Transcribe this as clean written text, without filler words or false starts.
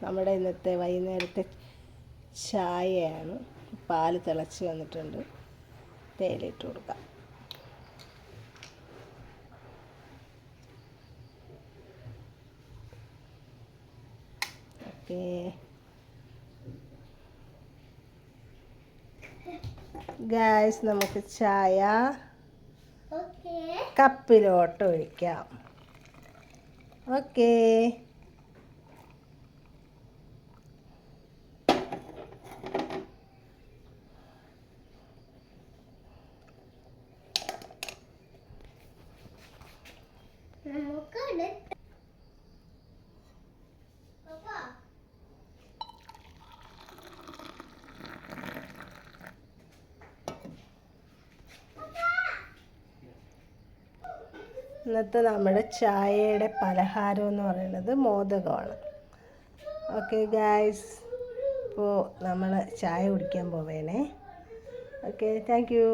നമ്മുടെ ഇന്നത്തെ വൈകുന്നേരത്തെ ചായയാണ്. പാല് തിളച്ച് വന്നിട്ടുണ്ട്. തേയിലയിട്ട് കൊടുക്കാം. ഓക്കേ ഗായ്സ്, നമുക്ക് ചായ കപ്പിലോട്ട് ഒഴിക്കാം. ഓക്കേ, ഇന്നത്തെ നമ്മുടെ ചായയുടെ പലഹാരം എന്ന് പറയുന്നത് മോദകമാണ്. ഓക്കെ ഗായ്സ്, ഇപ്പോൾ നമ്മൾ ചായ കുടിക്കാൻ പോവേണേ. Okay, thank you.